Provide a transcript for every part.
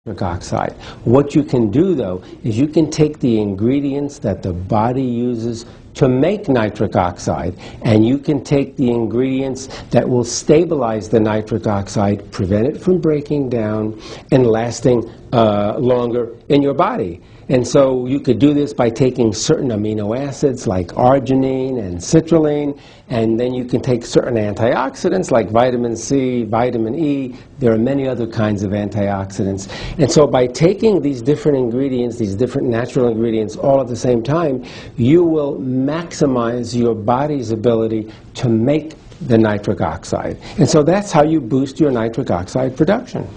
Nitric oxide. What you can do, though, is you can take the ingredients that the body uses to make nitric oxide, and you can take the ingredients that will stabilize the nitric oxide, prevent it from breaking down and lasting longer in your body. And so you could do this by taking certain amino acids like arginine and citrulline, and then you can take certain antioxidants like vitamin C, vitamin E. There are many other kinds of antioxidants. And so by taking these different ingredients, these different natural ingredients all at the same time, you will maximize your body's ability to make the nitric oxide. And so that's how you boost your nitric oxide production.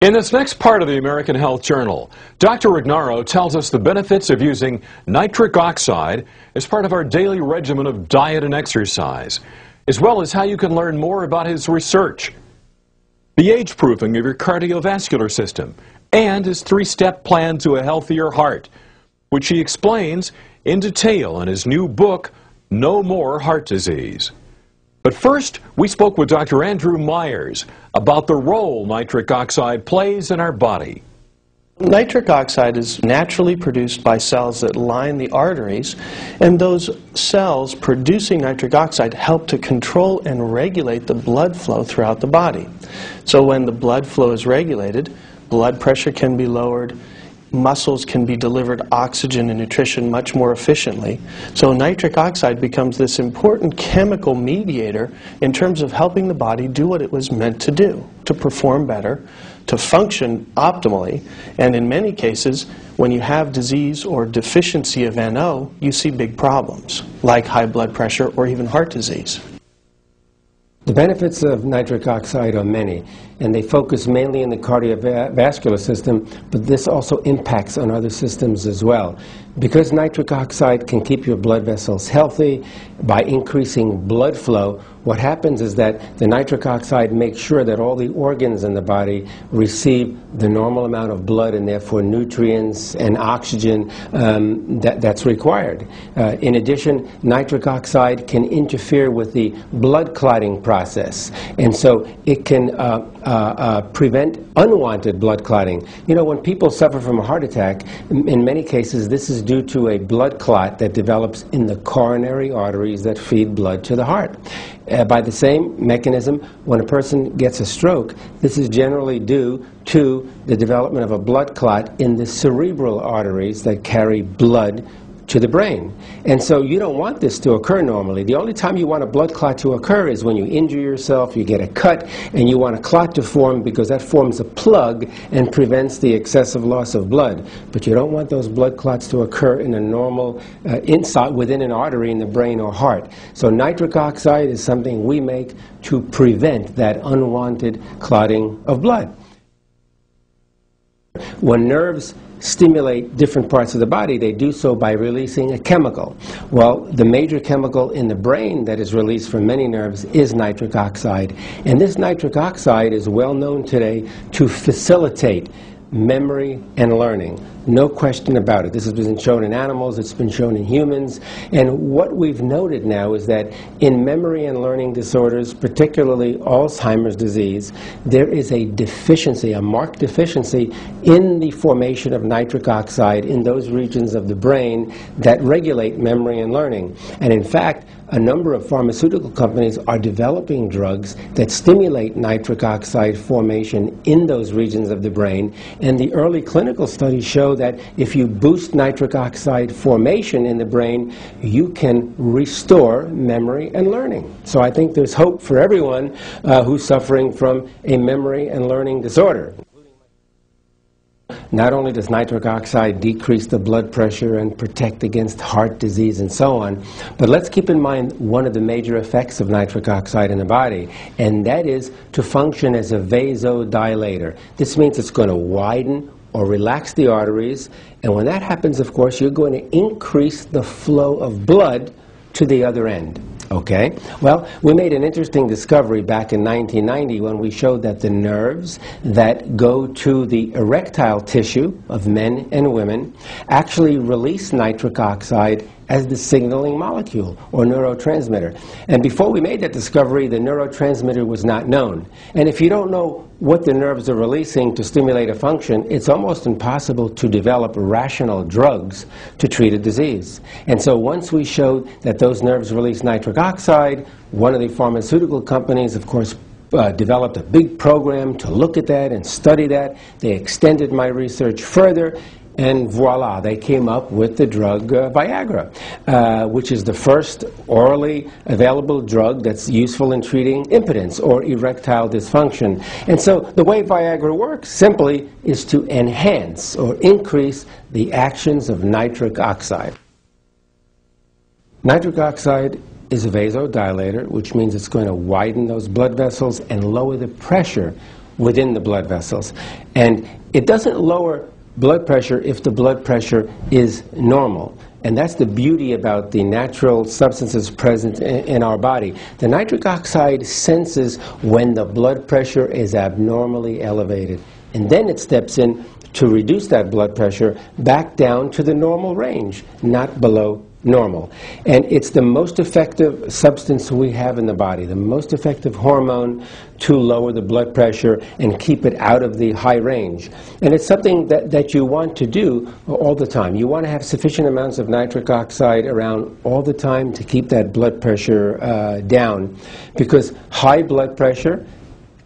In this next part of the American Health Journal, Dr. Rignaro tells us the benefits of using nitric oxide as part of our daily regimen of diet and exercise, as well as how you can learn more about his research, the age-proofing of your cardiovascular system, and his three-step plan to a healthier heart, which he explains in detail in his new book, No More Heart Disease. But first, we spoke with Dr. Andrew Myers about the role nitric oxide plays in our body. Nitric oxide is naturally produced by cells that line the arteries, and those cells producing nitric oxide help to control and regulate the blood flow throughout the body. So when the blood flow is regulated, blood pressure can be lowered, muscles can be delivered oxygen and nutrition much more efficiently. So nitric oxide becomes this important chemical mediator in terms of helping the body do what it was meant to do, to perform better, to function optimally. And in many cases, when you have disease or deficiency of NO, you see big problems, like high blood pressure or even heart disease. The benefits of nitric oxide are many, and they focus mainly in the cardiovascular system, but this also impacts on other systems as well. Because nitric oxide can keep your blood vessels healthy by increasing blood flow, what happens is that the nitric oxide makes sure that all the organs in the body receive the normal amount of blood and therefore nutrients and oxygen that's required. In addition, nitric oxide can interfere with the blood clotting process, and so it can prevent unwanted blood clotting. You know, when people suffer from a heart attack, in many cases this is due to a blood clot that develops in the coronary arteries that feed blood to the heart. By the same mechanism, when a person gets a stroke, this is generally due to the development of a blood clot in the cerebral arteries that carry blood to the brain. And so you don't want this to occur normally. The only time you want a blood clot to occur is when you injure yourself, you get a cut, and you want a clot to form because that forms a plug and prevents the excessive loss of blood. But you don't want those blood clots to occur in a normal, inside, within an artery in the brain or heart. So nitric oxide is something we make to prevent that unwanted clotting of blood. When nerves stimulate different parts of the body, they do so by releasing a chemical. Well, the major chemical in the brain that is released from many nerves is nitric oxide. And this nitric oxide is well known today to facilitate memory and learning. No question about it. This has been shown in animals, it's been shown in humans, and what we've noted now is that in memory and learning disorders, particularly Alzheimer's disease, there is a deficiency, a marked deficiency in the formation of nitric oxide in those regions of the brain that regulate memory and learning. And in fact, a number of pharmaceutical companies are developing drugs that stimulate nitric oxide formation in those regions of the brain, and the early clinical studies show that if you boost nitric oxide formation in the brain, you can restore memory and learning. So I think there's hope for everyone who's suffering from a memory and learning disorder. Not only does nitric oxide decrease the blood pressure and protect against heart disease and so on, but let's keep in mind one of the major effects of nitric oxide in the body, and that is to function as a vasodilator. This means it's going to widen or relax the arteries, and when that happens, of course, you're going to increase the flow of blood to the other end. Okay? Well, we made an interesting discovery back in 1990 when we showed that the nerves that go to the erectile tissue of men and women actually release nitric oxide as the signaling molecule or neurotransmitter. And before we made that discovery, the neurotransmitter was not known. And if you don't know what the nerves are releasing to stimulate a function, it's almost impossible to develop rational drugs to treat a disease. And so once we showed that those nerves release nitric oxide, one of the pharmaceutical companies, of course, developed a big program to look at that and study that. They extended my research further, and voila, they came up with the drug Viagra, which is the first orally available drug that's useful in treating impotence or erectile dysfunction. And so the way Viagra works simply is to enhance or increase the actions of nitric oxide. Nitric oxide is a vasodilator, which means it's going to widen those blood vessels and lower the pressure within the blood vessels. And it doesn't lower blood pressure if the blood pressure is normal. And that's the beauty about the natural substances present in our body. The nitric oxide senses when the blood pressure is abnormally elevated. And then it steps in to reduce that blood pressure back down to the normal range, not below normal. And it's the most effective substance we have in the body, the most effective hormone to lower the blood pressure and keep it out of the high range. And it's something that you want to do all the time. You want to have sufficient amounts of nitric oxide around all the time to keep that blood pressure down, because high blood pressure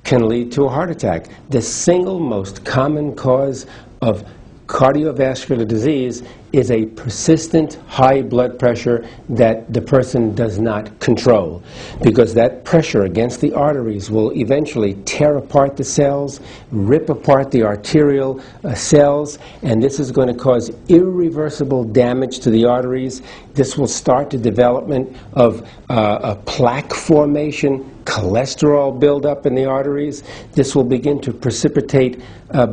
can lead to a heart attack. The single most common cause of cardiovascular disease is a persistent high blood pressure that the person does not control, because that pressure against the arteries will eventually tear apart the cells, rip apart the arterial cells, and this is going to cause irreversible damage to the arteries. This will start the development of a plaque formation, cholesterol buildup in the arteries. This will begin to precipitate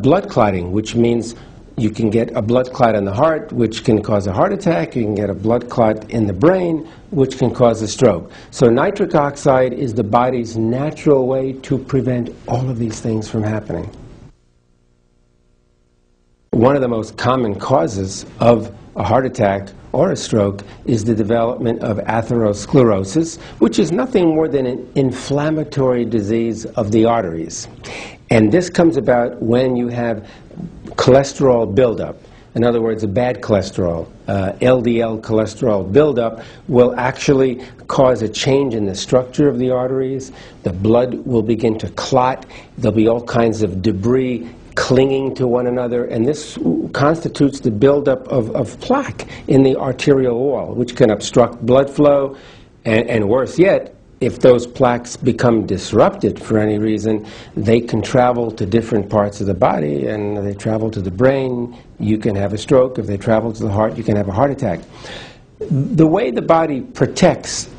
blood clotting, which means you can get a blood clot in the heart, which can cause a heart attack. You can get a blood clot in the brain, which can cause a stroke. So nitric oxide is the body's natural way to prevent all of these things from happening. One of the most common causes of a heart attack or a stroke is the development of atherosclerosis, which is nothing more than an inflammatory disease of the arteries. And this comes about when you have cholesterol buildup. In other words, a bad cholesterol, LDL cholesterol buildup will actually cause a change in the structure of the arteries. The blood will begin to clot. There'll be all kinds of debris clinging to one another, and this constitutes the buildup of plaque in the arterial wall, which can obstruct blood flow, and worse yet, if those plaques become disrupted for any reason, they can travel to different parts of the body, and they travel to the brain, you can have a stroke. If they travel to the heart, you can have a heart attack. The way the body protects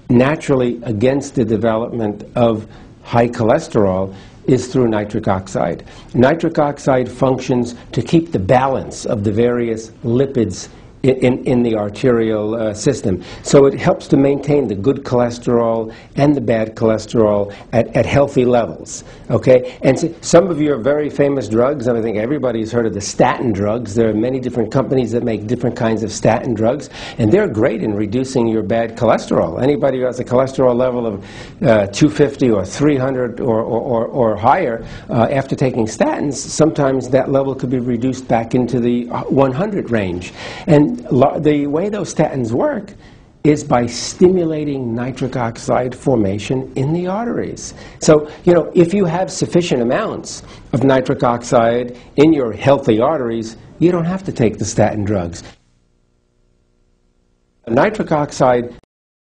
naturally against the development of high cholesterol is through nitric oxide. Nitric oxide functions to keep the balance of the various lipids in the arterial system. So it helps to maintain the good cholesterol and the bad cholesterol at healthy levels. Okay? And so some of your very famous drugs, and I think everybody's heard of the statin drugs. There are many different companies that make different kinds of statin drugs, and they're great in reducing your bad cholesterol. Anybody who has a cholesterol level of 250 or 300 or higher, after taking statins, sometimes that level could be reduced back into the 100 range. And the way those statins work is by stimulating nitric oxide formation in the arteries. So, you know, if you have sufficient amounts of nitric oxide in your healthy arteries, you don't have to take the statin drugs. Nitric oxide